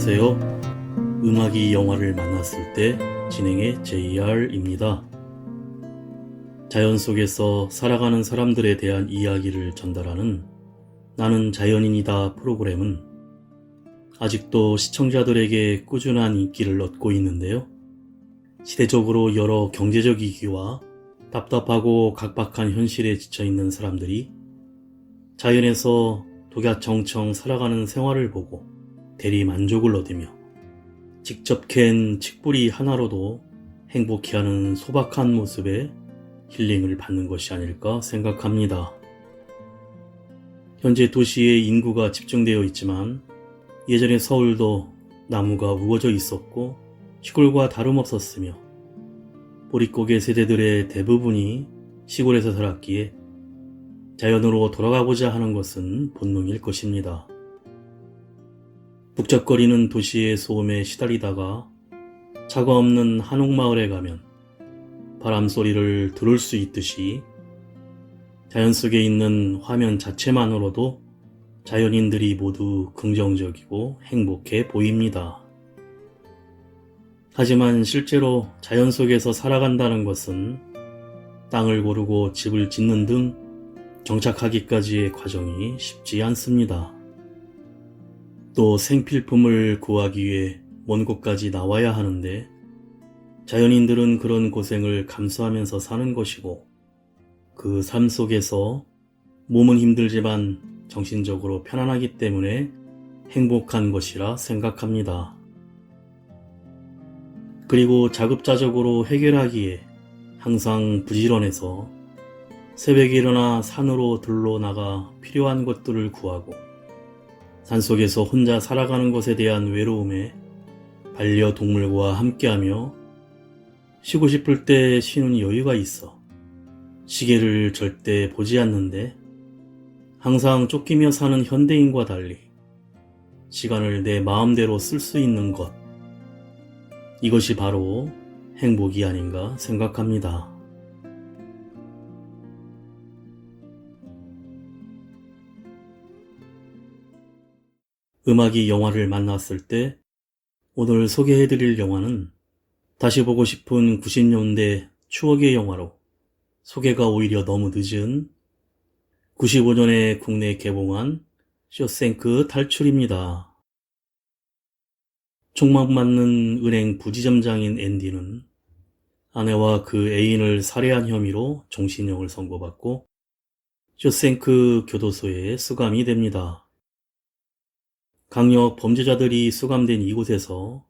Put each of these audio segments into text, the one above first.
안녕하세요. 음악이 영화를 만났을 때 진행의 JR입니다. 자연 속에서 살아가는 사람들에 대한 이야기를 전달하는 나는 자연인이다 프로그램은 아직도 시청자들에게 꾸준한 인기를 얻고 있는데요. 시대적으로 여러 경제적 위기와 답답하고 각박한 현실에 지쳐있는 사람들이 자연에서 독야청청 살아가는 생활을 보고 대리 만족을 얻으며 직접 캔 칡뿌리 하나로도 행복해하는 소박한 모습에 힐링을 받는 것이 아닐까 생각합니다. 현재 도시에 인구가 집중되어 있지만 예전에 서울도 나무가 우거져 있었고 시골과 다름없었으며 보릿고개 세대들의 대부분이 시골에서 살았기에 자연으로 돌아가고자 하는 것은 본능일 것입니다. 북적거리는 도시의 소음에 시달리다가 차가 없는 한옥마을에 가면 바람 소리를 들을 수 있듯이 자연 속에 있는 화면 자체만으로도 자연인들이 모두 긍정적이고 행복해 보입니다. 하지만 실제로 자연 속에서 살아간다는 것은 땅을 고르고 집을 짓는 등 정착하기까지의 과정이 쉽지 않습니다. 또 생필품을 구하기 위해 먼 곳까지 나와야 하는데 자연인들은 그런 고생을 감수하면서 사는 것이고 그 삶 속에서 몸은 힘들지만 정신적으로 편안하기 때문에 행복한 것이라 생각합니다. 그리고 자급자족으로 해결하기에 항상 부지런해서 새벽에 일어나 산으로 들러 나가 필요한 것들을 구하고 산속에서 혼자 살아가는 것에 대한 외로움에 반려동물과 함께하며 쉬고 싶을 때 쉬는 여유가 있어 시계를 절대 보지 않는데 항상 쫓기며 사는 현대인과 달리 시간을 내 마음대로 쓸 수 있는 것, 이것이 바로 행복이 아닌가 생각합니다. 음악이 영화를 만났을 때 오늘 소개해드릴 영화는 다시 보고 싶은 90년대 추억의 영화로 소개가 오히려 너무 늦은 95년에 국내에 개봉한 쇼생크 탈출입니다. 총막 맞는 은행 부지점장인 앤디는 아내와 그 애인을 살해한 혐의로 종신형을 선고받고 쇼생크 교도소에 수감이 됩니다. 강력 범죄자들이 수감된 이곳에서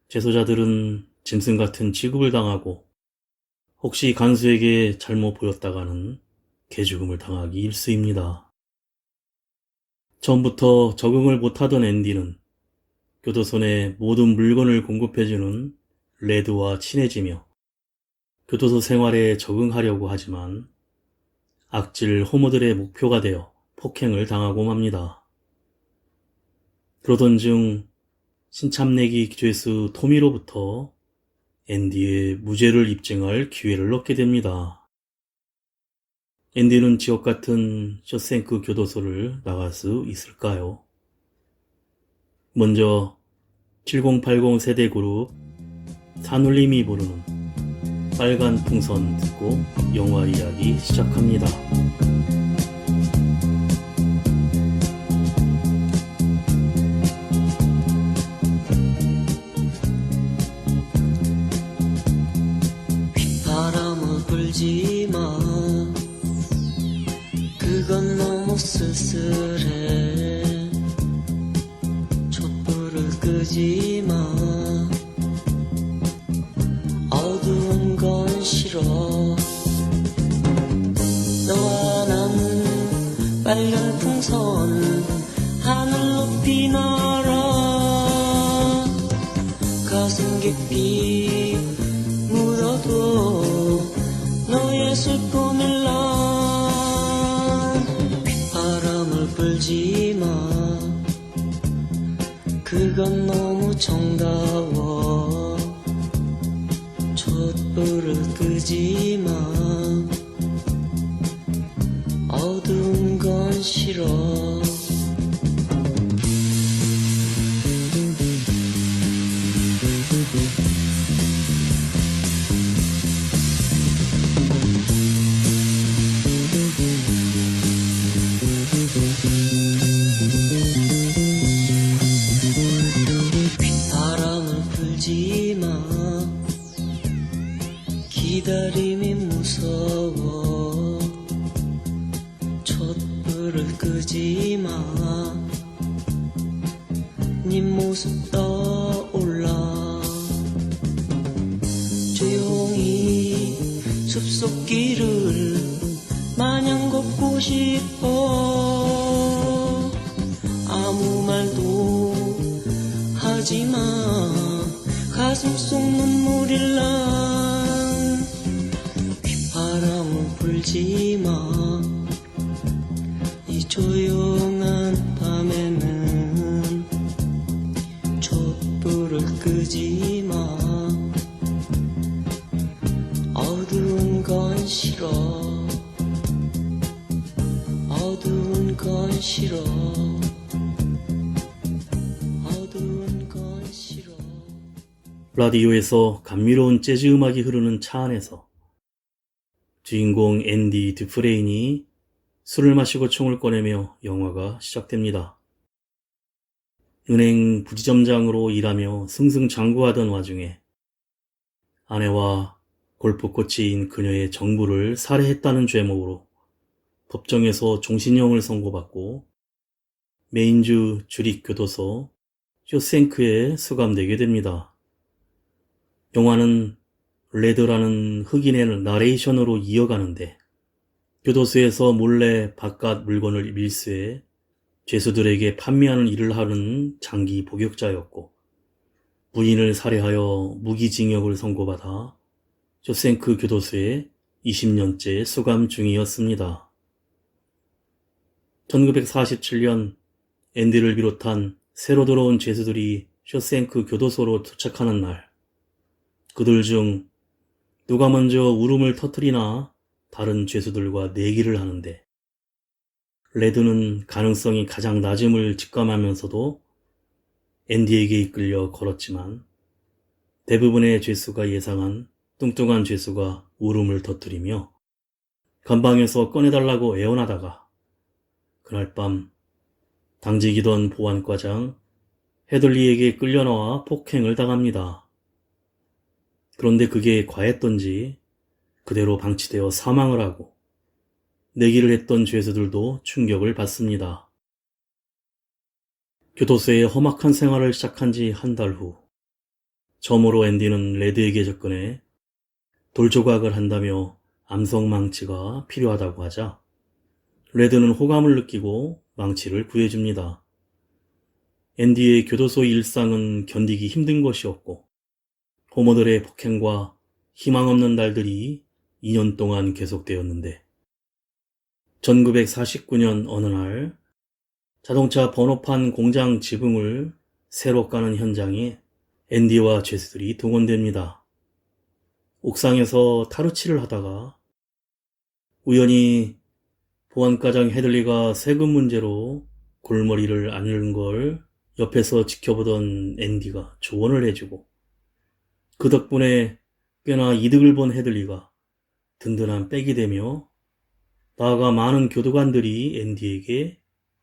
재소자들은 짐승 같은 취급을 당하고 혹시 간수에게 잘못 보였다가는 개죽음을 당하기 일쑤입니다. 처음부터 적응을 못하던 앤디는 교도소 내 모든 물건을 공급해주는 레드와 친해지며 교도소 생활에 적응하려고 하지만 악질 호모들의 목표가 되어 폭행을 당하고 맙니다. 그러던 중 신참내기 죄수 토미로부터 앤디의 무죄를 입증할 기회를 얻게 됩니다. 앤디는 지옥 같은 쇼생크 교도소를 나갈 수 있을까요? 먼저 7080 세대 그룹 산울림이 부르는 빨간 풍선 듣고 영화 이야기 시작합니다. 울지마, 그건 너무 쓸쓸해. 촛불을 끄지마, 어두운 건 싫어. 너와 나는 빨간 풍선 하늘 높이 날아. 가슴 깊이 묻어도 너의 슬픔을 난 휘바람을 불지마, 그건 너무 정다워. 촛불을 끄지마, 어두운 건 싫어. 촛불을 끄지마 네 모습 떠올라 조용히 숲속길을 마냥 걷고 싶어 아무 말도 하지마 가슴 속 눈물이 나 휘파람은 불지마 이 조용한 밤에는 촛불을 끄지마 어두운 건 싫어 어두운 건 싫어 어두운 건 싫어 라디오에서 감미로운 재즈 음악이 흐르는 차 안에서 주인공 앤디 듀프레인이 술을 마시고 총을 꺼내며 영화가 시작됩니다. 은행 부지점장으로 일하며 승승장구하던 와중에 아내와 골프 코치인 그녀의 정부를 살해했다는 죄목으로 법정에서 종신형을 선고받고 메인주 주립교도소 쇼생크에 수감되게 됩니다. 영화는 레드라는 흑인의 나레이션으로 이어가는데 교도소에서 몰래 바깥 물건을 밀수해 죄수들에게 판매하는 일을 하는 장기 복역자였고 부인을 살해하여 무기징역을 선고받아 쇼생크 교도소에 20년째 수감 중이었습니다. 1947년 앤디를 비롯한 새로 들어온 죄수들이 쇼생크 교도소로 도착하는 날 그들 중 누가 먼저 울음을 터뜨리나 다른 죄수들과 내기를 하는데 레드는 가능성이 가장 낮음을 직감하면서도 앤디에게 이끌려 걸었지만 대부분의 죄수가 예상한 뚱뚱한 죄수가 울음을 터뜨리며 감방에서 꺼내달라고 애원하다가 그날 밤 당직이던 보안과장 헤들리에게 끌려나와 폭행을 당합니다. 그런데 그게 과했던지 그대로 방치되어 사망을 하고 내기를 했던 죄수들도 충격을 받습니다. 교도소의 험악한 생활을 시작한 지 한 달 후 처음으로 앤디는 레드에게 접근해 돌조각을 한다며 암석망치가 필요하다고 하자 레드는 호감을 느끼고 망치를 구해줍니다. 앤디의 교도소 일상은 견디기 힘든 것이었고 호모들의 폭행과 희망 없는 날들이 2년 동안 계속되었는데 1949년 어느 날 자동차 번호판 공장 지붕을 새로 까는 현장에 앤디와 죄수들이 동원됩니다. 옥상에서 타르치를 하다가 우연히 보안과장 헤들리가 세금 문제로 골머리를 앓는 걸 옆에서 지켜보던 앤디가 조언을 해주고 그 덕분에 꽤나 이득을 본 헤들리가 든든한 백이 되며 나아가 많은 교도관들이 앤디에게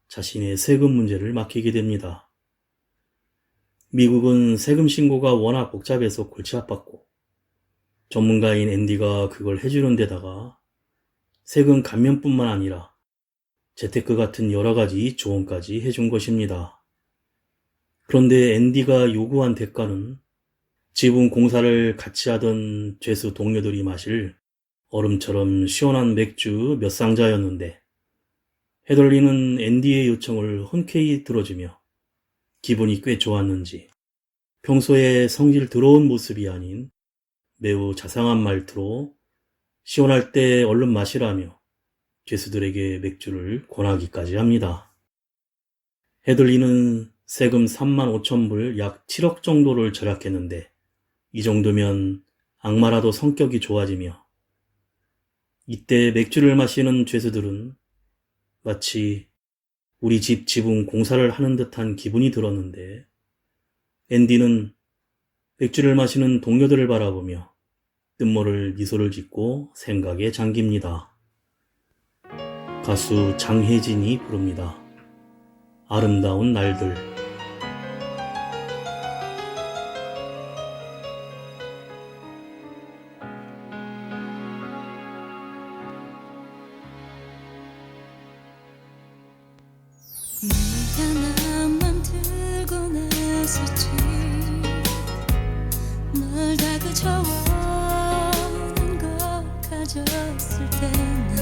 자신의 세금 문제를 맡기게 됩니다. 미국은 세금 신고가 워낙 복잡해서 골치 아팠고 전문가인 앤디가 그걸 해주는 데다가 세금 감면뿐만 아니라 재테크 같은 여러 가지 조언까지 해준 것입니다. 그런데 앤디가 요구한 대가는 지붕 공사를 같이 하던 죄수 동료들이 마실 얼음처럼 시원한 맥주 몇 상자였는데 헤들리는 앤디의 요청을 흔쾌히 들어주며 기분이 꽤 좋았는지 평소에 성질 더러운 모습이 아닌 매우 자상한 말투로 시원할 때 얼른 마시라며 죄수들에게 맥주를 권하기까지 합니다. 헤들리는 세금 35,000불 약 7억 정도를 절약했는데 이 정도면 악마라도 성격이 좋아지며 이때 맥주를 마시는 죄수들은 마치 우리 집 지붕 공사를 하는 듯한 기분이 들었는데 앤디는 맥주를 마시는 동료들을 바라보며 뜬모를 미소를 짓고 생각에 잠깁니다. 가수 장혜진이 부릅니다. 아름다운 날들. 미안한 맘 들고 나섰지. 널 다 그저워는 것 가졌을 때는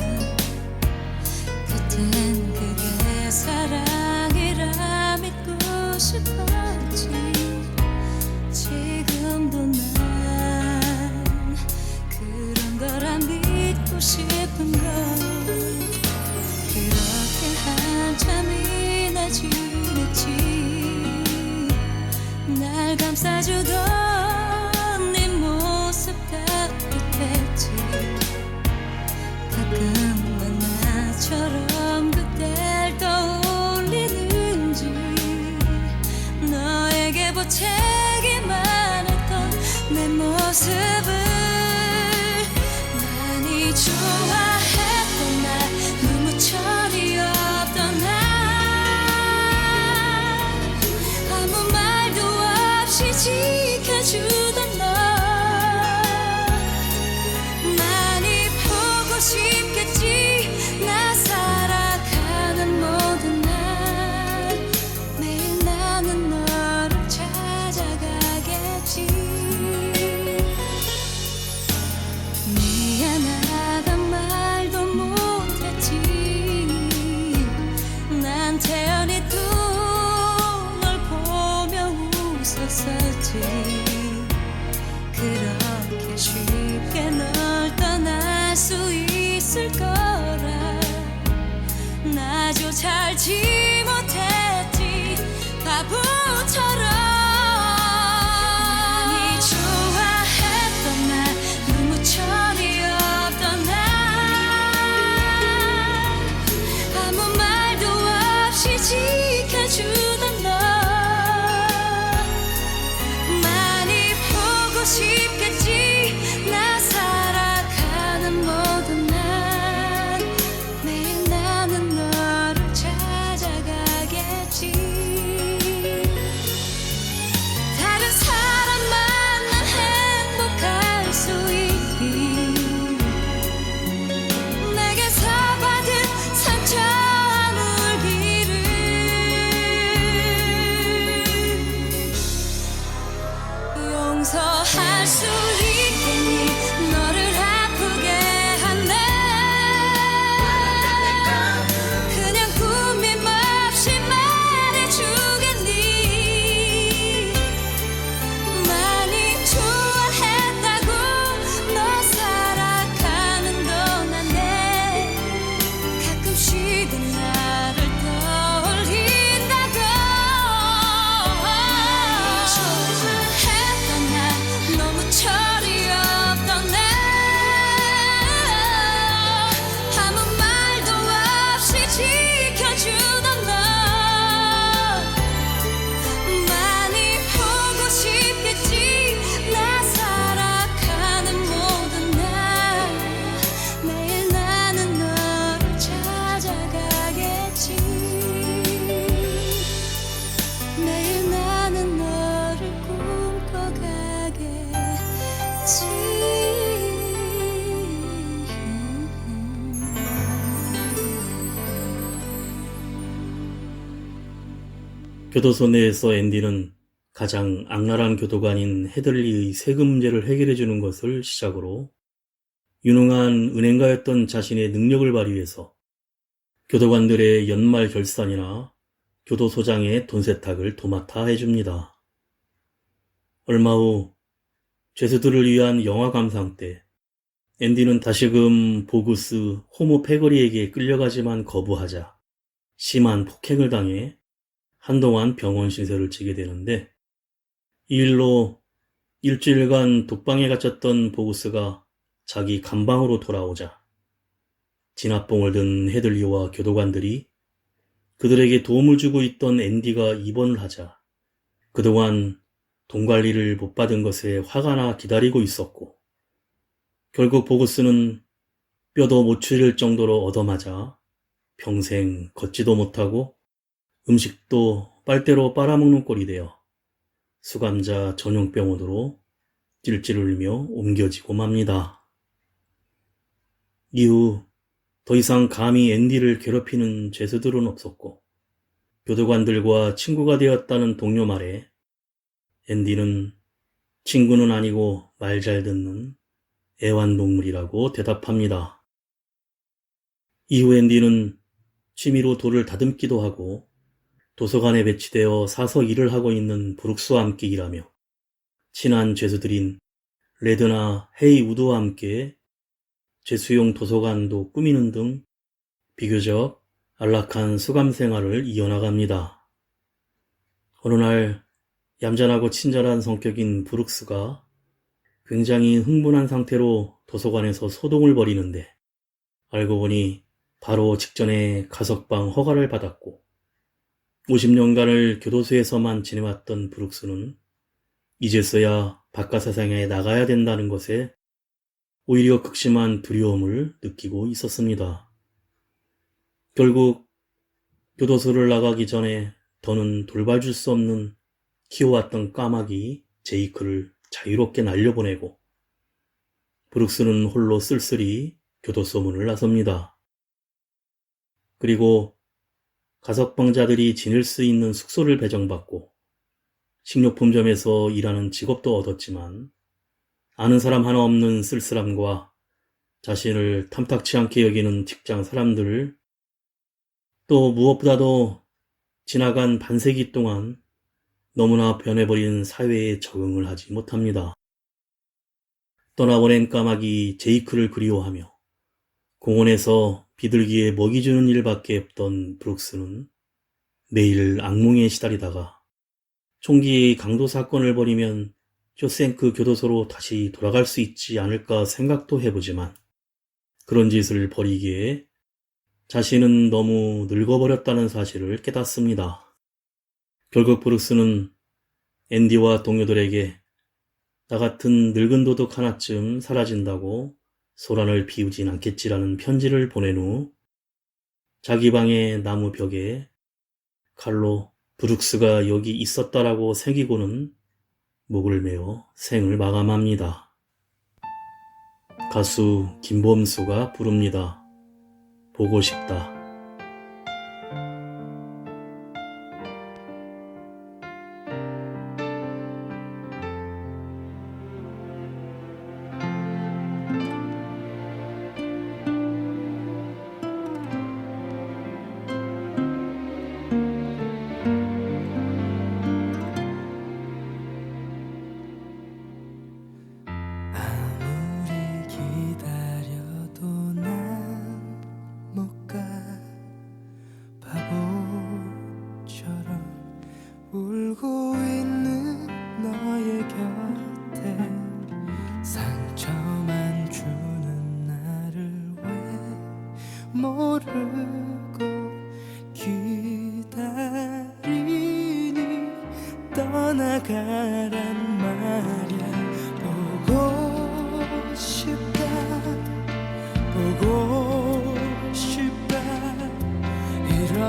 그땐 그게 사랑이라 믿고 싶었지. 지금도 난 그런 걸 안 믿고 싶은 걸. 그렇게 한참이나 지냈지. 날 감싸주던 네 모습 따뜻했지. 가끔은 나처럼 그댈 떠올리는지. 너에게 보채기만 했던 내 모습을 많이 좋아했던 날, 너무 철이 없던 날, 아무 말도 없이 지켜주던 너. 많이 보고 싶겠지. 나 살아가는 모든 날 매일 나는 너를 찾아가겠지. 미안하단 말도 못했지. 난 태연히 또 널 보며 웃었었지. 그렇게 쉽게 널 떠날 수 있을 거라 나조차 알지 못했지. 바보처럼 많이 좋아했던 날, 너무 철이 없던 날, 아무 말도 없이 지켜주던 너. 많이 보고 싶겠지. 나 살아가는 모든 날 매일 나는 너를 찾아가겠지. 다른 사람 만나 행복할 수 있기. 내게서 받은 상처 아물기를 용서할 수 있겠니. 너를 아프게 한 날 그냥 꾸밈 없이 말해주겠니. 많이 좋아했다고 너 살아가는 건 안 돼. 가끔씩은 나를 떠올린다고. 좋아했던 날, 너무 철이 없던 날, 아무 말도 없이 지켜주던 너. 많이 보고 싶겠지. 나 살아가는 모든 날 매일 나는 너를 찾아가겠지. 매일 나는 너를 꿈꿔가겠지. 교도소 내에서 앤디는 가장 악랄한 교도관인 헤들리의 세금 문제를 해결해주는 것을 시작으로 유능한 은행가였던 자신의 능력을 발휘해서 교도관들의 연말 결산이나 교도소장의 돈 세탁을 도맡아 해줍니다. 얼마 후 죄수들을 위한 영화 감상 때 앤디는 다시금 보구스 호모 패거리에게 끌려가지만 거부하자 심한 폭행을 당해 한동안 병원 신세를 지게 되는데, 이 일로 일주일간 독방에 갇혔던 보구스가 자기 감방으로 돌아오자 진압봉을 든 헤들리와 교도관들이 그들에게 도움을 주고 있던 앤디가 입원을 하자 그동안 돈 관리를 못 받은 것에 화가 나 기다리고 있었고, 결국 보구스는 뼈도 못 추릴 정도로 얻어맞아 평생 걷지도 못하고 음식도 빨대로 빨아먹는 꼴이 되어 수감자 전용병원으로 찔찔 울며 옮겨지고 맙니다. 이후 더 이상 감히 앤디를 괴롭히는 죄수들은 없었고, 교도관들과 친구가 되었다는 동료 말에 앤디는 친구는 아니고 말 잘 듣는 애완동물이라고 대답합니다. 이후 앤디는 취미로 돌을 다듬기도 하고 도서관에 배치되어 사서 일을 하고 있는 브룩스와 함께 일하며 친한 죄수들인 레드나 헤이우드와 함께 죄수용 도서관도 꾸미는 등 비교적 안락한 수감 생활을 이어나갑니다. 어느 날 얌전하고 친절한 성격인 브룩스가 굉장히 흥분한 상태로 도서관에서 소동을 벌이는데 알고 보니 바로 직전에 가석방 허가를 받았고 50년간을 교도소에서만 지내왔던 브룩스는 이제서야 바깥 세상에 나가야 된다는 것에 오히려 극심한 두려움을 느끼고 있었습니다. 결국 교도소를 나가기 전에 더는 돌봐줄 수 없는 키워왔던 까마귀 제이크를 자유롭게 날려보내고 브룩스는 홀로 쓸쓸히 교도소 문을 나섭니다. 그리고 가석방자들이 지낼 수 있는 숙소를 배정받고 식료품점에서 일하는 직업도 얻었지만 아는 사람 하나 없는 쓸쓸함과 자신을 탐탁치 않게 여기는 직장 사람들, 또 무엇보다도 지나간 반세기 동안 너무나 변해버린 사회에 적응을 하지 못합니다. 떠나보낸 까마귀 제이크를 그리워하며 공원에서 비둘기에 먹이 주는 일밖에 없던 브룩스는 매일 악몽에 시달리다가 총기 강도 사건을 벌이면 쇼생크 교도소로 다시 돌아갈 수 있지 않을까 생각도 해보지만 그런 짓을 벌이기에 자신은 너무 늙어버렸다는 사실을 깨닫습니다. 결국 브룩스는 앤디와 동료들에게 나 같은 늙은 도둑 하나쯤 사라진다고 소란을 피우진 않겠지라는 편지를 보낸 후 자기 방의 나무 벽에 칼로 브룩스가 여기 있었다라고 새기고는 목을 메어 생을 마감합니다. 가수 김범수가 부릅니다. 보고 싶다. 아무리 기다려도 난 못 가 바보처럼 울고 있는 너의 곁에 상처만 주는 나를 왜 모르고 기다리니 떠나가란 말이야. 보고 싶다 보고 싶다 이런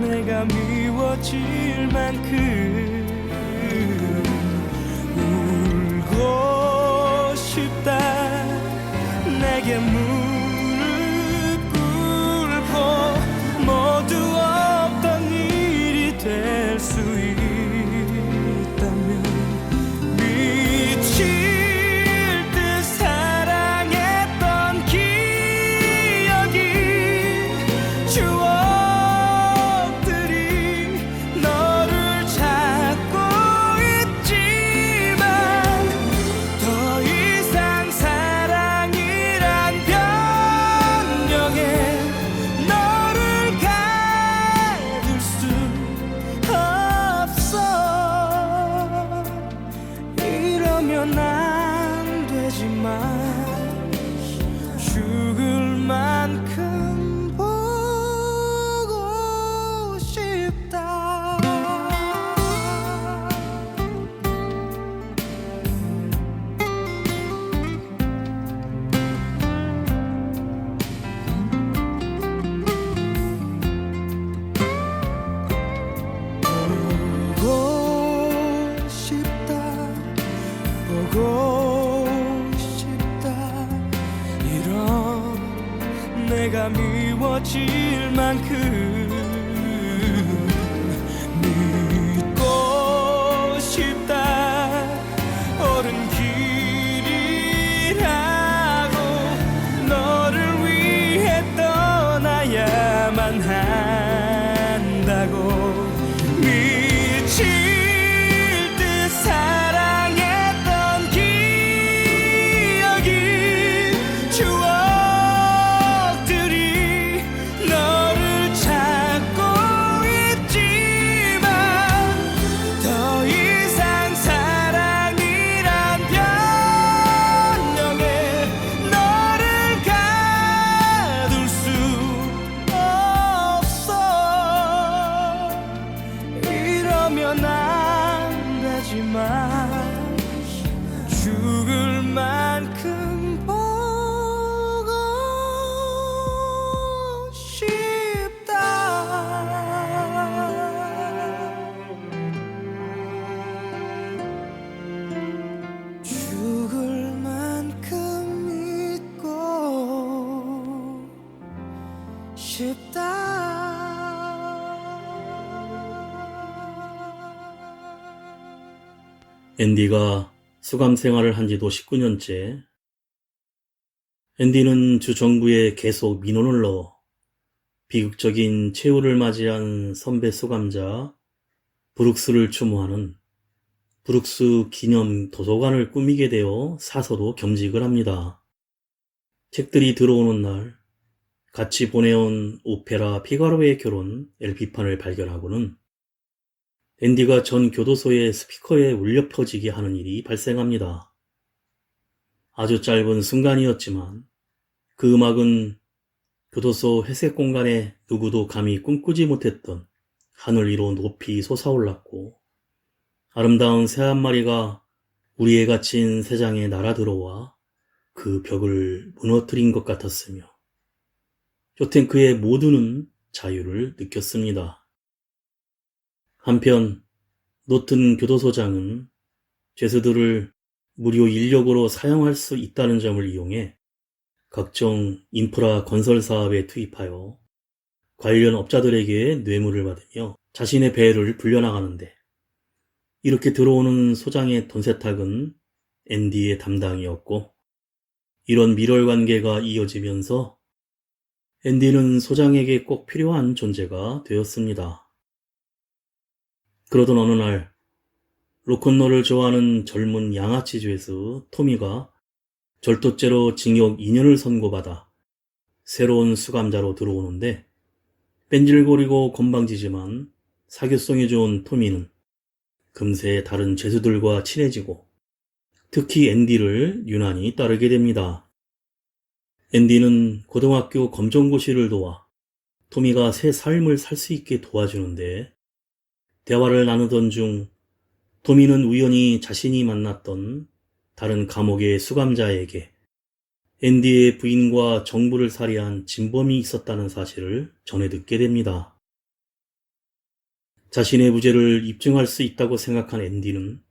내가 미워질 만큼 울고 싶다. 내게 무릎 꿇고 모두 없던 일이 될 수 있다면 미칠 듯 사랑했던 기억이 추억들이 너를 찾고 있지만 더 이상 사랑이란 변명에 너를 가둘 수 없어. 이러면 안 되지만 죽을 만큼 보고 싶다. 보고 싶다 보고 싶다 이런 내가 미워질 만큼 떠나야만 한다고 미칠 듯 사랑했던 기억이 추억들이 너를 찾고 있지만 더 이상 사랑이란 변명에 너를 가둘 수 없어. 이러면 안 되지만 죽을 만큼 보고 싶다. 죽을 만큼 믿고 싶다. 앤디가 수감 생활을 한 지도 19년째. 앤디는 주 정부에 계속 민원을 넣어 비극적인 최후를 맞이한 선배 수감자 브룩스를 추모하는 브룩스 기념 도서관을 꾸미게 되어 사서도 겸직을 합니다. 책들이 들어오는 날 같이 보내온 오페라 피가로의 결혼 LP판을 발견하고는 앤디가 전 교도소의 스피커에 울려 퍼지게 하는 일이 발생합니다. 아주 짧은 순간이었지만 그 음악은 교도소 회색 공간에 누구도 감히 꿈꾸지 못했던 하늘 위로 높이 솟아올랐고 아름다운 새 한 마리가 우리에 갇힌 새장에 날아 들어와 그 벽을 무너뜨린 것 같았으며 쇼탱크의 모두는 자유를 느꼈습니다. 한편 노튼 교도소장은 죄수들을 무료 인력으로 사용할 수 있다는 점을 이용해 각종 인프라 건설 사업에 투입하여 관련 업자들에게 뇌물을 받으며 자신의 배를 불려나가는데 이렇게 들어오는 소장의 돈 세탁은 앤디의 담당이었고 이런 밀월 관계가 이어지면서 앤디는 소장에게 꼭 필요한 존재가 되었습니다. 그러던 어느 날 로큰롤을 좋아하는 젊은 양아치 죄수 토미가 절도죄로 징역 2년을 선고받아 새로운 수감자로 들어오는데 뺀질거리고 건방지지만 사교성이 좋은 토미는 금세 다른 죄수들과 친해지고 특히 앤디를 유난히 따르게 됩니다. 앤디는 고등학교 검정고시를 도와 토미가 새 삶을 살 수 있게 도와주는데 대화를 나누던 중 토미는 우연히 자신이 만났던 다른 감옥의 수감자에게 앤디의 부인과 정부를 살해한 진범이 있었다는 사실을 전해 듣게 됩니다. 자신의 무죄를 입증할 수 있다고 생각한 앤디는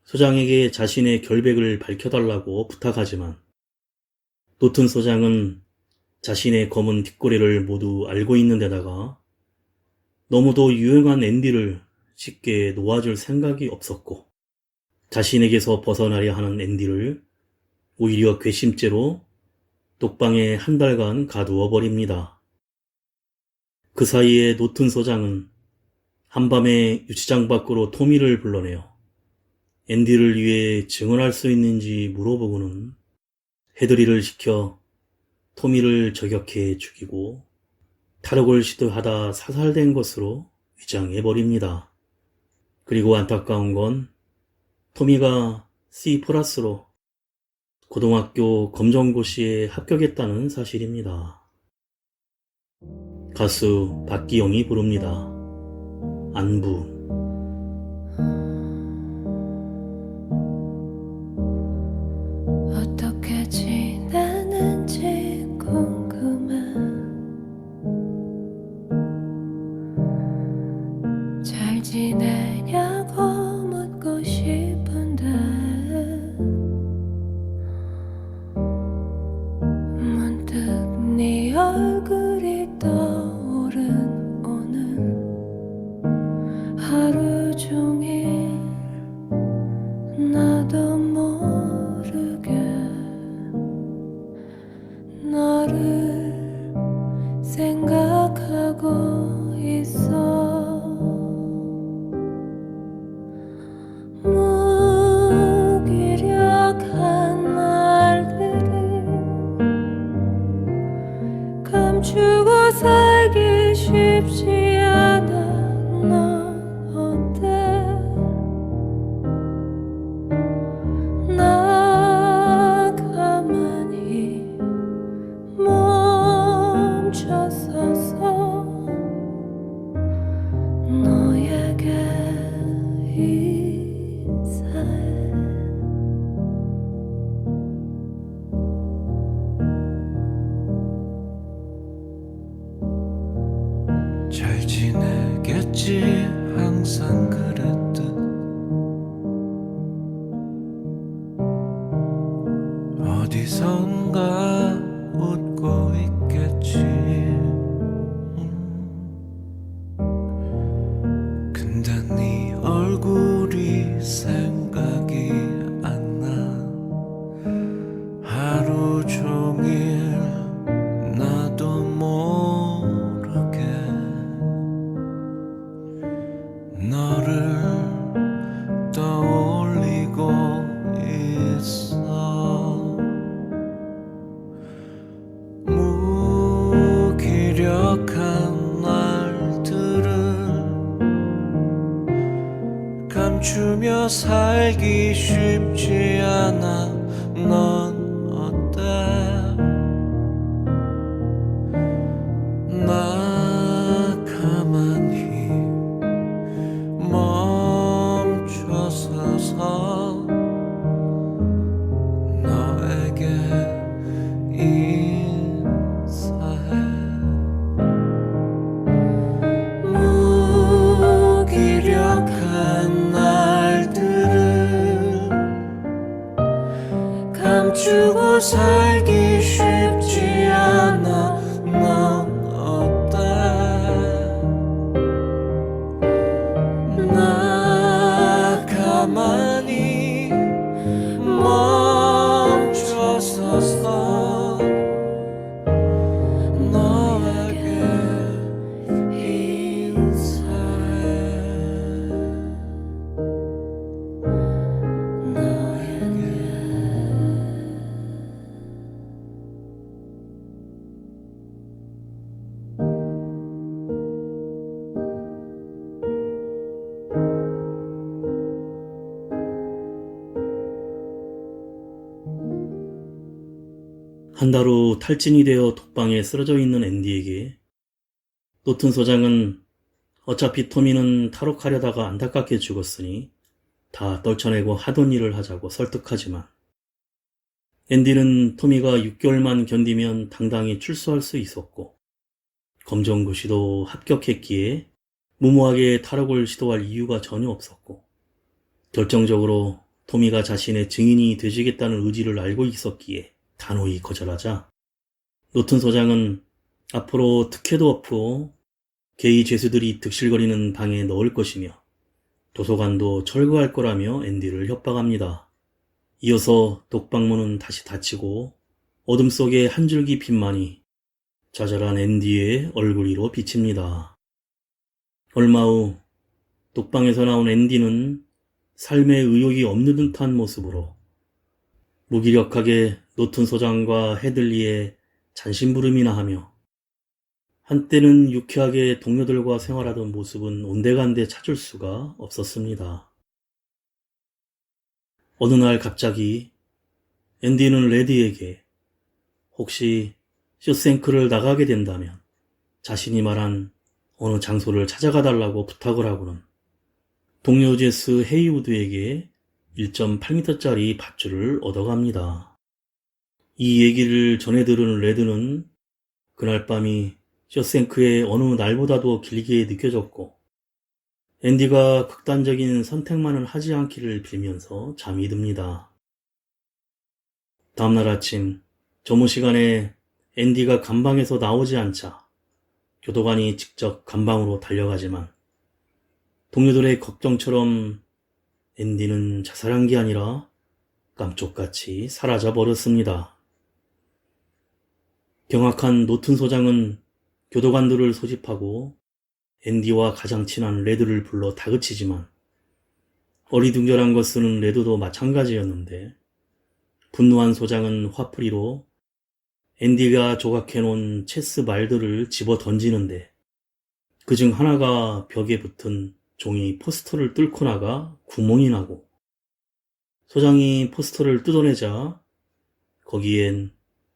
소장에게 자신의 결백을 밝혀달라고 부탁하지만 노튼 소장은 자신의 검은 뒷거래를 모두 알고 있는 데다가 너무도 유용한 앤디를 쉽게 놓아줄 생각이 없었고 자신에게서 벗어나려 하는 앤디를 오히려 괘씸죄로 독방에 한 달간 가두어 버립니다. 그 사이에 노튼 소장은 한밤에 유치장 밖으로 토미를 불러내어 앤디를 위해 증언할 수 있는지 물어보고는 해드리를 시켜 토미를 저격해 죽이고 탈옥을 시도하다 사살된 것으로 위장해버립니다. 그리고 안타까운 건 토미가 C+로 고등학교 검정고시에 합격했다는 사실입니다. 가수 박기영이 부릅니다. 안부. 어떻게 지내는지 궁금해. 잘 지내냐고 묻고 싶은데 문득 네 얼굴이 떠오른 오늘 하루 종일 나도 모르게 너를 생각하고 가고 있어. 무기력한 말들을 감추고 살기 쉽지 않아. 넌 어때? 나 가만히 멈춰서서 너에게 인사해. 잘 지내겠지 항상 그랬듯 어디선가 웃고 있겠지. 근데 네 얼굴이 생각이 안 나. 하루 종일 나도 모르게 너를 떠올리고 있어. 무기력한 날들을 감추며 살기 쉽지 않아. 넌 어때? 나 가만히 멈춰서서 너에게 인사해. 무기력한 날들을 감추고 살기 쉽지 않아. 넌 어때? 나 가만히 멈춰서서 너에게 인사해. 한 달 후 탈진이 되어 독방에 쓰러져 있는 앤디에게 노튼 소장은 어차피 토미는 탈옥하려다가 안타깝게 죽었으니 다 떨쳐내고 하던 일을 하자고 설득하지만 앤디는 토미가 6개월만 견디면 당당히 출소할 수 있었고 검정고시도 합격했기에 무모하게 탈옥을 시도할 이유가 전혀 없었고 결정적으로 토미가 자신의 증인이 되주겠다는 의지를 알고 있었기에 단호히 거절하자 노튼 소장은 앞으로 특혜도 없고 게이 죄수들이 득실거리는 방에 넣을 것이며 도서관도 철거할 거라며 앤디를 협박합니다. 이어서 독방문은 다시 닫히고 어둠 속에 한 줄기 빛만이 좌절한 앤디의 얼굴 위로 비칩니다. 얼마 후 독방에서 나온 앤디는 삶에 의욕이 없는 듯한 모습으로 무기력하게 노튼 소장과 헤들리의 잔심부름이나 하며 한때는 유쾌하게 동료들과 생활하던 모습은 온데간데 찾을 수가 없었습니다. 어느 날 갑자기 앤디는 레디에게 혹시 쇼생크를 나가게 된다면 자신이 말한 어느 장소를 찾아가 달라고 부탁을 하고는 동료 제스 헤이우드에게 1.8m짜리 밧줄을 얻어갑니다. 이 얘기를 전해 들은 레드는 그날 밤이 쇼생크의 어느 날보다도 길게 느껴졌고 앤디가 극단적인 선택만은 하지 않기를 빌면서 잠이 듭니다. 다음날 아침 점호 시간에 앤디가 감방에서 나오지 않자 교도관이 직접 감방으로 달려가지만 동료들의 걱정처럼 앤디는 자살한 게 아니라 깜쪽같이 사라져 버렸습니다. 경악한 노튼 소장은 교도관들을 소집하고 앤디와 가장 친한 레드를 불러 다그치지만 어리둥절한 것은 레드도 마찬가지였는데 분노한 소장은 화풀이로 앤디가 조각해놓은 체스 말들을 집어 던지는데 그중 하나가 벽에 붙은 종이 포스터를 뚫고 나가 구멍이 나고 소장이 포스터를 뜯어내자 거기엔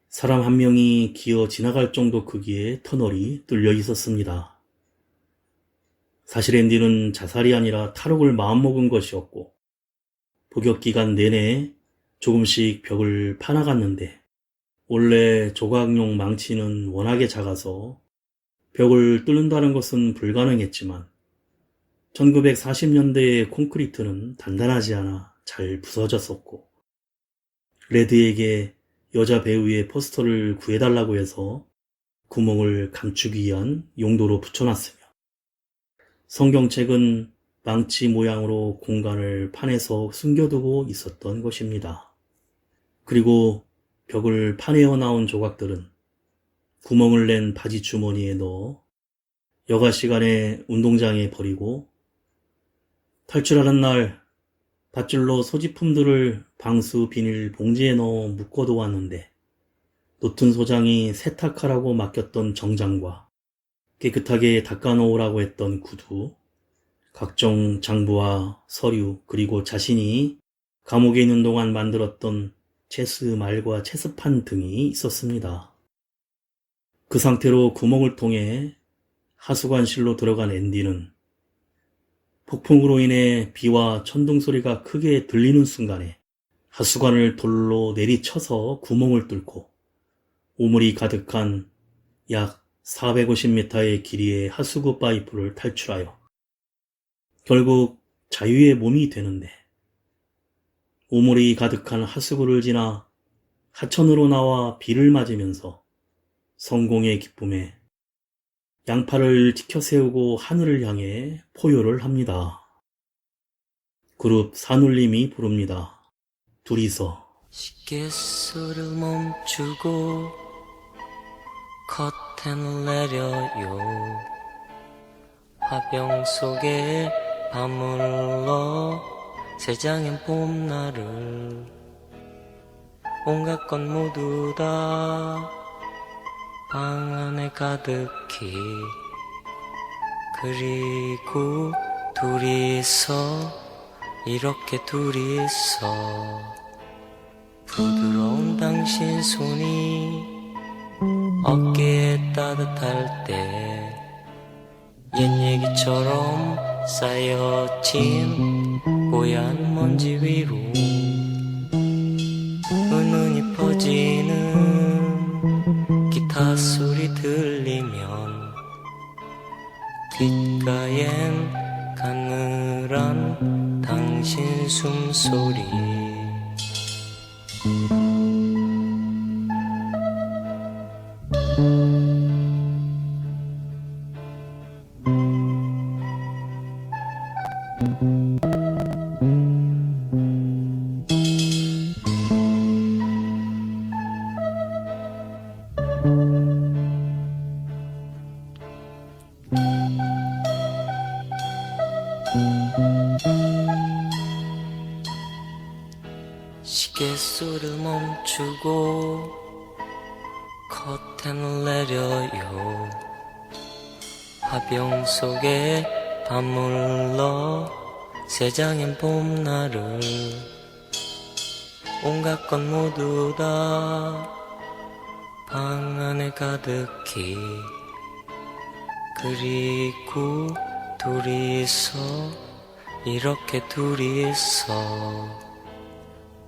사람 한 명이 기어 지나갈 정도 크기의 터널이 뚫려 있었습니다. 사실 앤디는 자살이 아니라 탈옥을 마음먹은 것이었고 복역 기간 내내 조금씩 벽을 파나갔는데 원래 조각용 망치는 워낙에 작아서 벽을 뚫는다는 것은 불가능했지만 1940년대의 콘크리트는 단단하지 않아 잘 부서졌었고 레드에게 여자 배우의 포스터를 구해달라고 해서 구멍을 감추기 위한 용도로 붙여놨으며 성경책은 망치 모양으로 공간을 판에서 숨겨두고 있었던 것입니다. 그리고 벽을 파내어 나온 조각들은 구멍을 낸 바지 주머니에 넣어 여가 시간에 운동장에 버리고 탈출하는 날 밧줄로 소지품들을 방수 비닐 봉지에 넣어 묶어두었는데 노튼 소장이 세탁하라고 맡겼던 정장과 깨끗하게 닦아놓으라고 했던 구두, 각종 장부와 서류 그리고 자신이 감옥에 있는 동안 만들었던 체스 말과 체스판 등이 있었습니다. 그 상태로 구멍을 통해 하수관실로 들어간 앤디는 폭풍으로 인해 비와 천둥 소리가 크게 들리는 순간에 하수관을 돌로 내리쳐서 구멍을 뚫고 오물이 가득한 약 450m의 길이의 하수구 파이프를 탈출하여 결국 자유의 몸이 되는데 오물이 가득한 하수구를 지나 하천으로 나와 비를 맞으면서 성공의 기쁨에 양팔을 지켜 세우고 하늘을 향해 포효를 합니다. 그룹 산울림이 부릅니다. 둘이서. 시계수를 멈추고 커튼을 내려요. 화병 속에 밤물러 새장엔 봄날을 온갖 것 모두 다 방 안에 가득히 그리고 둘이서 이렇게 둘이서 부드러운 당신 손이 어깨에 따뜻할 때 옛 얘기처럼 쌓여진 뽀얀 먼지 위로 은은히 퍼지는 기타 소리 들리면 귓가엔 가늘한 당신 숨소리 시계수를 멈추고 커튼을 내려요. 화병 속에 밤물러 새장엔 봄날을 온갖 것 모두 다 방 안에 가득히 그리고 둘이서 이렇게 둘이서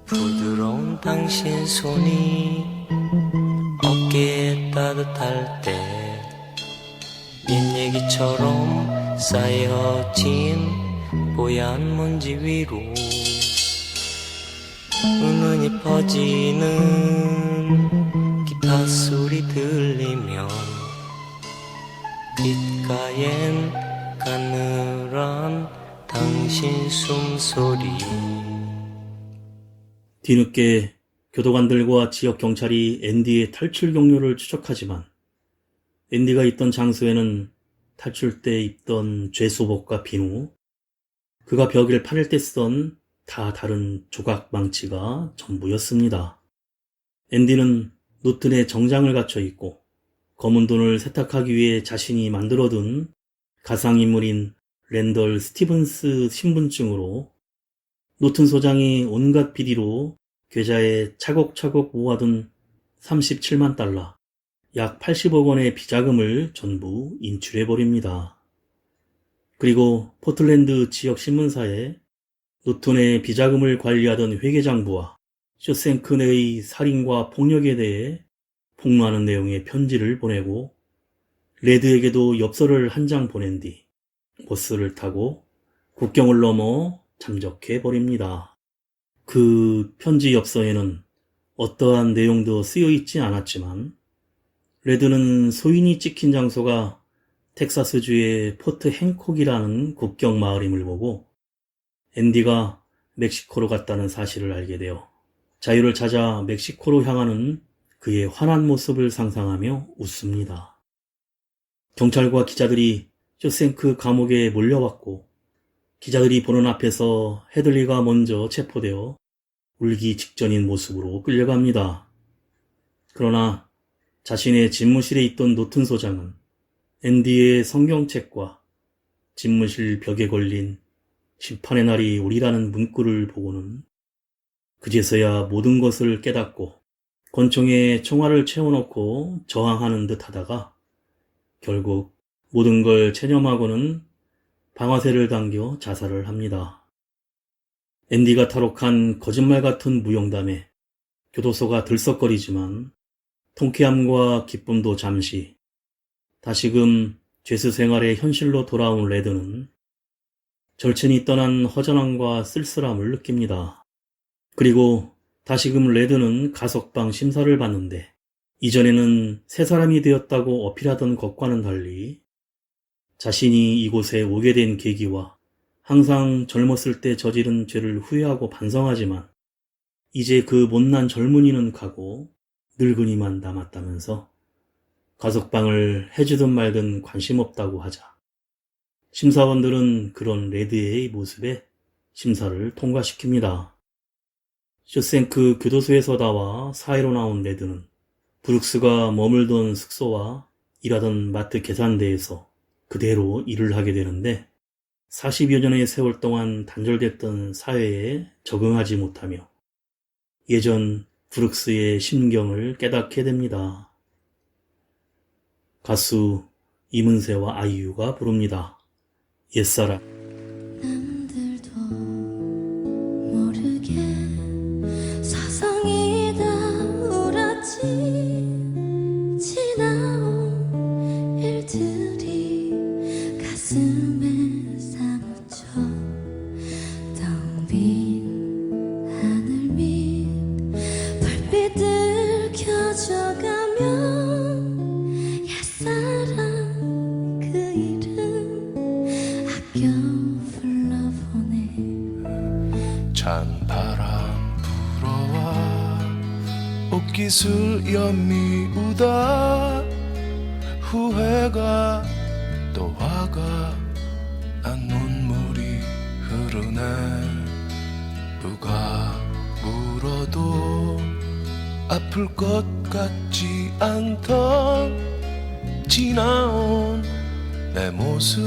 부드러운 당신 손이 어깨에 따뜻할 때 옛 얘기처럼 쌓여진 뽀얀 먼지 위로 은은히 퍼지는 기타 소리 들리면 귓가엔 가늘한 당신 숨소리 뒤늦게 교도관들과 지역 경찰이 앤디의 탈출 경로를 추적하지만 앤디가 있던 장소에는 탈출 때 입던 죄수복과 비누, 그가 벽을 파낼 때 쓰던 다 다른 조각 망치가 전부였습니다. 앤디는 노튼에 정장을 갖춰 있고 검은 돈을 세탁하기 위해 자신이 만들어둔 가상인물인 랜덜 스티븐스 신분증으로 노튼 소장이 온갖 비리로 계좌에 차곡차곡 모아둔 37만 달러, 약 80억 원의 비자금을 전부 인출해버립니다. 그리고 포틀랜드 지역 신문사에 노튼의 비자금을 관리하던 회계장부와 쇼생크 내의 살인과 폭력에 대해 폭로하는 내용의 편지를 보내고 레드에게도 엽서를 한 장 보낸 뒤 버스를 타고 국경을 넘어 잠적해버립니다. 그 편지 엽서에는 어떠한 내용도 쓰여있지 않았지만 레드는 소인이 찍힌 장소가 텍사스주의 포트 행콕이라는 국경 마을임을 보고 앤디가 멕시코로 갔다는 사실을 알게 되어 자유를 찾아 멕시코로 향하는 그의 환한 모습을 상상하며 웃습니다. 경찰과 기자들이 쇼생크 감옥에 몰려왔고 기자들이 보는 앞에서 헤들리가 먼저 체포되어 울기 직전인 모습으로 끌려갑니다. 그러나 자신의 집무실에 있던 노튼 소장은 앤디의 성경책과 집무실 벽에 걸린 심판의 날이 오리라는 문구를 보고는 그제서야 모든 것을 깨닫고 권총에 총알을 채워넣고 저항하는 듯 하다가 결국 모든 걸 체념하고는 방아쇠를 당겨 자살을 합니다. 앤디가 탈옥한 거짓말 같은 무용담에 교도소가 들썩거리지만 통쾌함과 기쁨도 잠시, 다시금 죄수 생활의 현실로 돌아온 레드는 절친이 떠난 허전함과 쓸쓸함을 느낍니다. 그리고 다시금 레드는 가석방 심사를 받는데 이전에는 새 사람이 되었다고 어필하던 것과는 달리 자신이 이곳에 오게 된 계기와 항상 젊었을 때 저지른 죄를 후회하고 반성하지만 이제 그 못난 젊은이는 가고 늙은이만 남았다면서 가석방을 해주든 말든 관심 없다고 하자 심사원들은 그런 레드의 모습에 심사를 통과시킵니다. 쇼생크 교도소에서 나와 사회로 나온 레드는 브룩스가 머물던 숙소와 일하던 마트 계산대에서 그대로 일을 하게 되는데 40여 년의 세월 동안 단절됐던 사회에 적응하지 못하며 예전 브룩스의 심경을 깨닫게 됩니다. 가수 이문세와 아이유가 부릅니다. 옛사람. 남들도 모르게 사상이 다 울었지. 지나온 일들이 가슴에 사무쳐 텅 빈 하늘 밑 불빛들 켜져가면 옛사람 그 이름 아껴 불러보내. 찬바람 불어와 옷깃을 연미우다 후회가 또 화가 난 눈물이 흐르네. 누가 물어도 아플 것 같지 않던 지나온 내 모습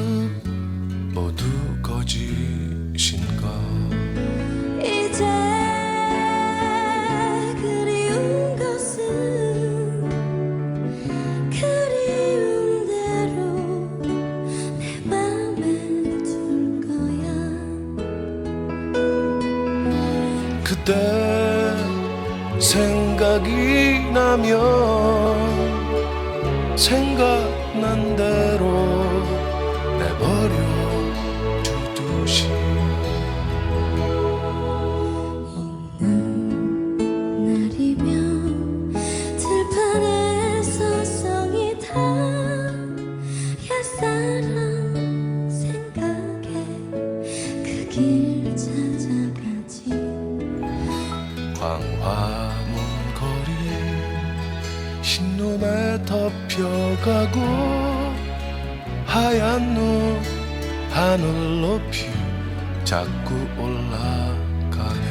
모두 거짓인가. 이제 그리운 것은 그리운 대로 내 맘에 둘 거야. 그때 생각이 나면 생각난 대로 내버려 두듯이. 있는 날이면 들판에 서성이 다 옛사람 생각에 그 길 찾아가지. 광화문 거리 신눈에 덮여가는 가고 하얀 눈 하늘 높이 자꾸 올라가네.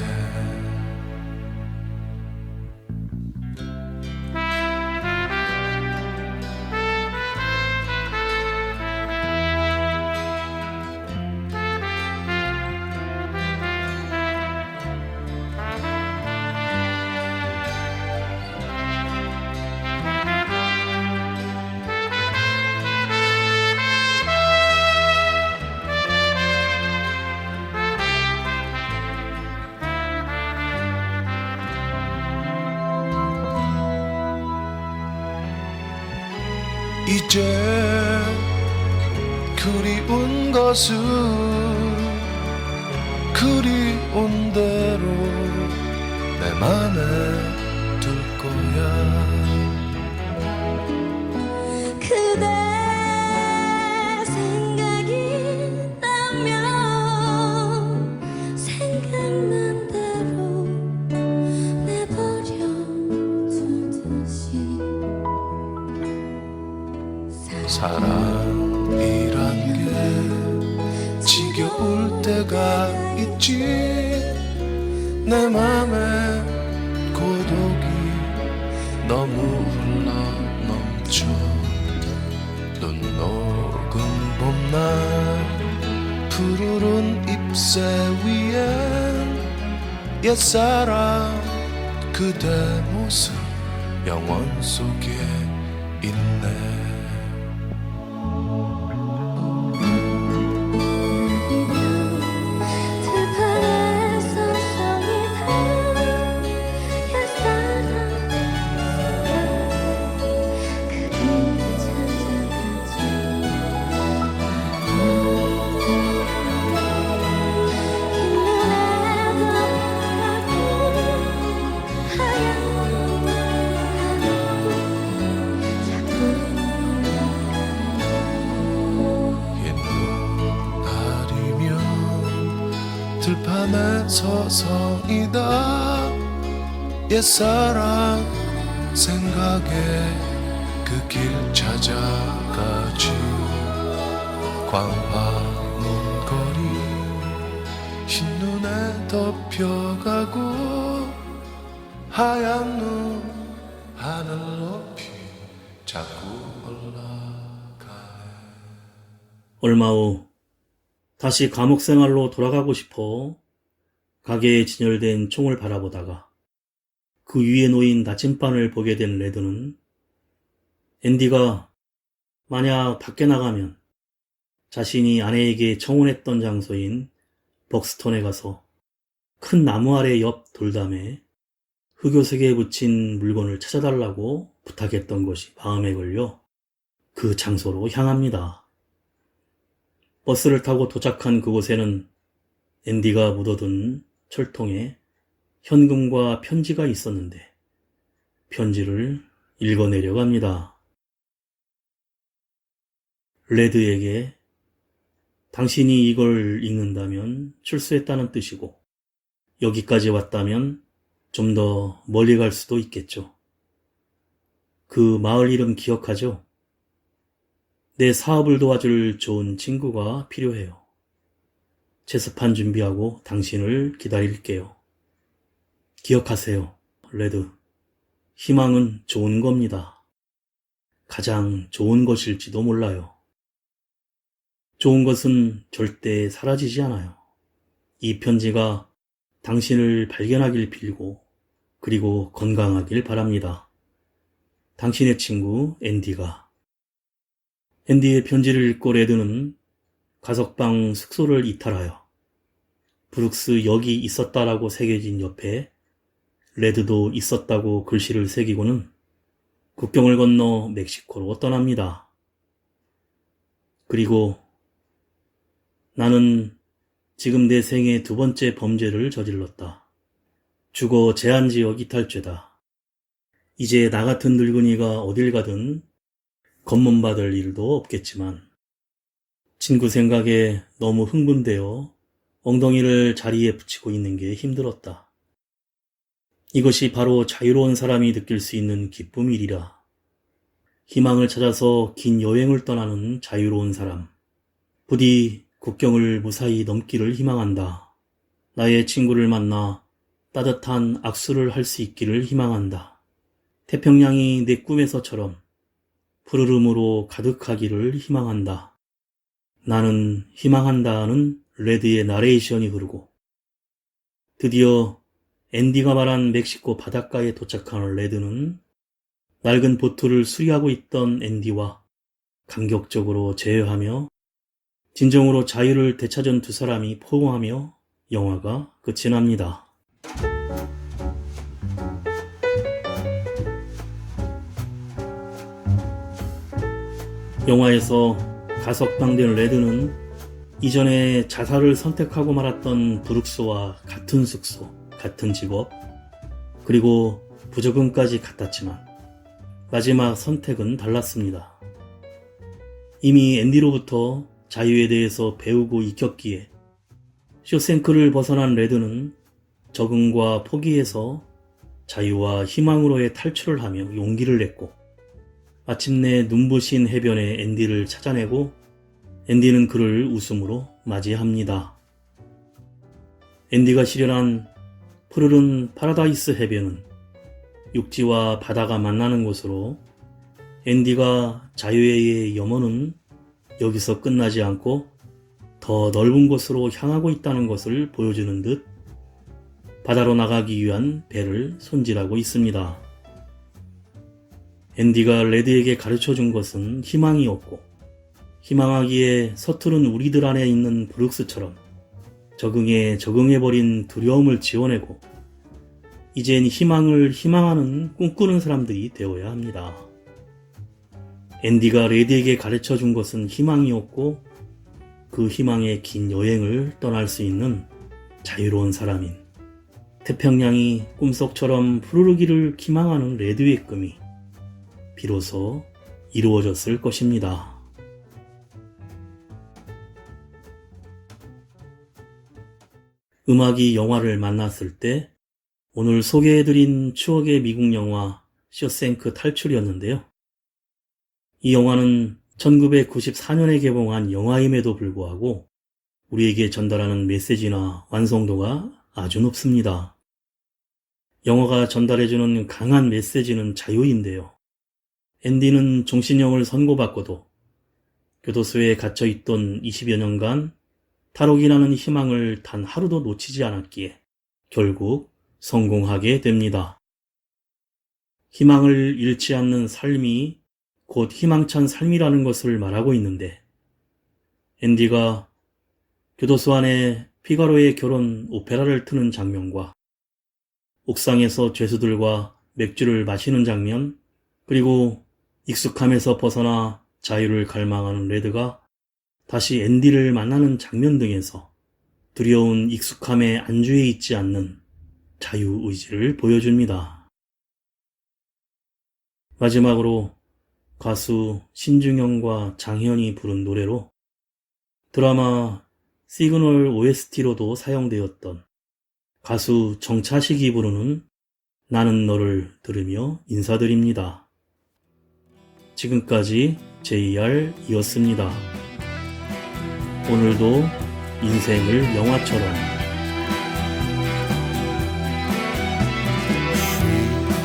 이제 그리운 것은 그리운 대로 내 맘에 둘 거야. 그대 생각이 나면 생각난 대로 내버려 두듯이 사랑이란 게 지겨울 때가 있지. 내 맘에 고독이 너무 흘러 넘쳐. 눈 녹은 봄날 푸르른 잎새 위엔 옛사랑 그대 모습 영원 속에 있네. 들판에 서성이 단 옛사랑 그림을 찾아가죠. 흰눈에 아리면 들판에 서성이다. 옛사랑 생각에 그 길 찾아가지. 광화문 거리 흰눈에 덮여가고 하얀 눈 하늘 높이 자꾸 올라가네. 얼마 후 다시 감옥 생활로 돌아가고 싶어 가게에 진열된 총을 바라보다가 그 위에 놓인 나침반을 보게 된 레드는 앤디가 만약 밖에 나가면 자신이 아내에게 청혼했던 장소인 벅스턴에 가서 큰 나무 아래 옆 돌담에 흑요색에 붙인 물건을 찾아달라고 부탁했던 것이 마음에 걸려 그 장소로 향합니다. 버스를 타고 도착한 그곳에는 앤디가 묻어둔 철통에 현금과 편지가 있었는데 편지를 읽어내려고 합니다. 레드에게 당신이 이걸 읽는다면 출소했다는 뜻이고 여기까지 왔다면 좀 더 멀리 갈 수도 있겠죠. 그 마을 이름 기억하죠? 내 사업을 도와줄 좋은 친구가 필요해요. 제습판 준비하고 당신을 기다릴게요. 기억하세요, 레드. 희망은 좋은 겁니다. 가장 좋은 것일지도 몰라요. 좋은 것은 절대 사라지지 않아요. 이 편지가 당신을 발견하길 빌고 그리고 건강하길 바랍니다. 당신의 친구 앤디가. 앤디의 편지를 읽고 레드는 가석방 숙소를 이탈하여 브룩스 역이 있었다라고 새겨진 옆에 레드도 있었다고 글씨를 새기고는 국경을 건너 멕시코로 떠납니다. 그리고 나는 지금 내 생애 두 번째 범죄를 저질렀다. 주거 제한지역 이탈죄다. 이제 나 같은 늙은이가 어딜 가든 검문받을 일도 없겠지만 친구 생각에 너무 흥분되어 엉덩이를 자리에 붙이고 있는 게 힘들었다. 이것이 바로 자유로운 사람이 느낄 수 있는 기쁨이리라. 희망을 찾아서 긴 여행을 떠나는 자유로운 사람. 부디 국경을 무사히 넘기를 희망한다. 나의 친구를 만나 따뜻한 악수를 할 수 있기를 희망한다. 태평양이 내 꿈에서처럼 푸르름으로 가득하기를 희망한다. 나는 희망한다는 레드의 나레이션이 흐르고 드디어 앤디가 말한 멕시코 바닷가에 도착한 레드는 낡은 보트를 수리하고 있던 앤디와 감격적으로 제외하며 진정으로 자유를 되찾은 두 사람이 포옹하며 영화가 끝이 납니다. 영화에서 가석방된 레드는 이전에 자살을 선택하고 말았던 브룩스와 같은 숙소, 같은 직업, 그리고 부적응까지 같았지만 마지막 선택은 달랐습니다. 이미 앤디로부터 자유에 대해서 배우고 익혔기에 쇼생크를 벗어난 레드는 적응과 포기에서 자유와 희망으로의 탈출을 하며 용기를 냈고 마침내 눈부신 해변에 앤디를 찾아내고 앤디는 그를 웃음으로 맞이합니다. 앤디가 실현한 푸르른 파라다이스 해변은 육지와 바다가 만나는 곳으로 앤디가 자유의 염원은 여기서 끝나지 않고 더 넓은 곳으로 향하고 있다는 것을 보여주는 듯 바다로 나가기 위한 배를 손질하고 있습니다. 앤디가 레드에게 가르쳐준 것은 희망이었고 희망하기에 서투른 우리들 안에 있는 브룩스처럼 적응해버린 두려움을 지워내고 이젠 희망을 희망하는 꿈꾸는 사람들이 되어야 합니다. 앤디가 레드에게 가르쳐준 것은 희망이었고 그 희망의 긴 여행을 떠날 수 있는 자유로운 사람인 태평양이 꿈속처럼 푸르르기를 희망하는 레드의 꿈이 비로소 이루어졌을 것입니다. 음악이 영화를 만났을 때 오늘 소개해드린 추억의 미국 영화 쇼생크 탈출이었는데요. 이 영화는 1994년에 개봉한 영화임에도 불구하고 우리에게 전달하는 메시지나 완성도가 아주 높습니다. 영화가 전달해주는 강한 메시지는 자유인데요. 앤디는 종신형을 선고받고도 교도소에 갇혀있던 20여 년간 탈옥이라는 희망을 단 하루도 놓치지 않았기에 결국 성공하게 됩니다. 희망을 잃지 않는 삶이 곧 희망찬 삶이라는 것을 말하고 있는데 앤디가 교도소 안에 피가로의 결혼 오페라를 트는 장면과 옥상에서 죄수들과 맥주를 마시는 장면 그리고 익숙함에서 벗어나 자유를 갈망하는 레드가 다시 앤디를 만나는 장면 등에서 두려운 익숙함에 안주해 있지 않는 자유의지를 보여줍니다. 마지막으로 가수 신중현과 장현이 부른 노래로 드라마 시그널 OST로도 사용되었던 가수 정차식이 부르는 나는 너를 들으며 인사드립니다. 지금까지 JR이었습니다. 오늘도 인생을 영화처럼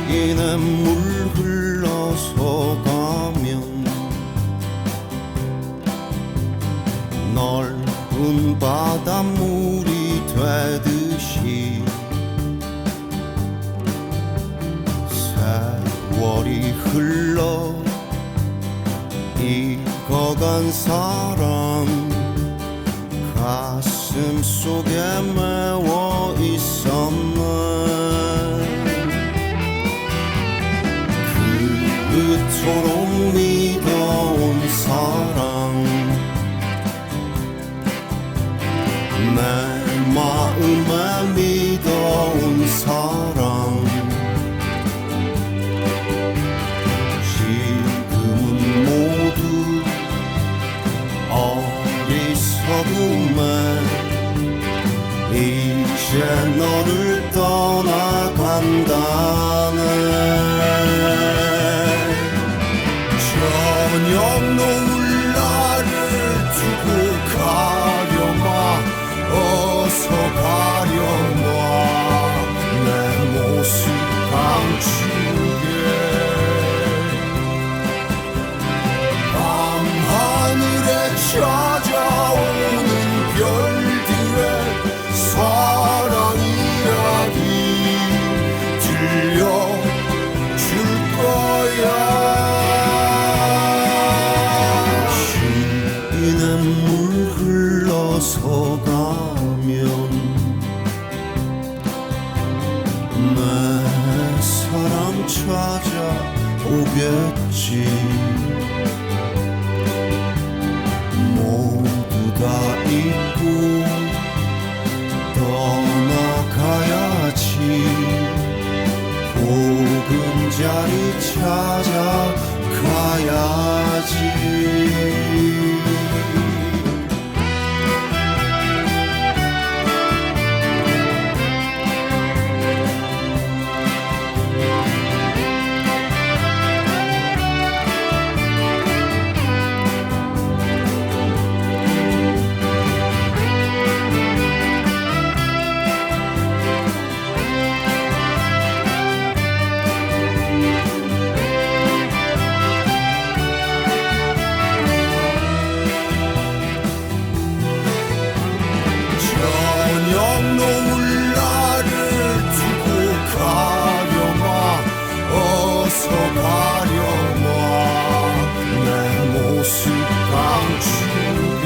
시인의 물 흘러서 가면 넓은 바닷물이 되듯이 세월이 흘러 익어간 사람 가슴 속에 메워 있었네. 그토록 믿어온 사랑 내 마음에 믿어온 사랑 지금은 모두 어리석음에 이제 너를 떠나간다네. 샘물 흘러서 가면 내 사랑 찾아오겠지. 모두 다 잊고 떠나가야지. 보금자리 찾아가야지. 저녁 노을 나를 두고 가려마. 어서 가려마. 내 모습 감추게.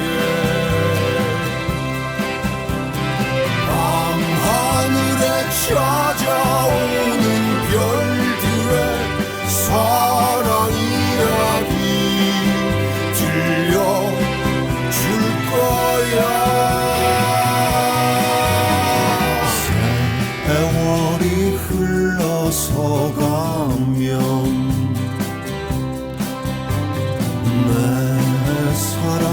밤하늘에 찾아오는 별들의 사랑 이야기 들려줄 거야. 세월이 흘러서 가면 내 사랑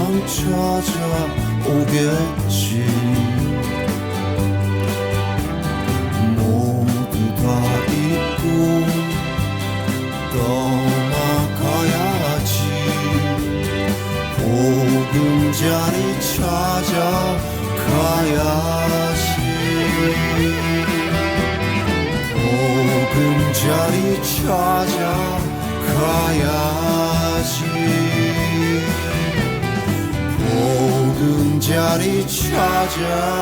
찾아오겠지. 모두 다 잊고 떠나가야지. 보금자리 찾아가야지. 보금자리 찾아가야지. 보금자리 찾아가야지.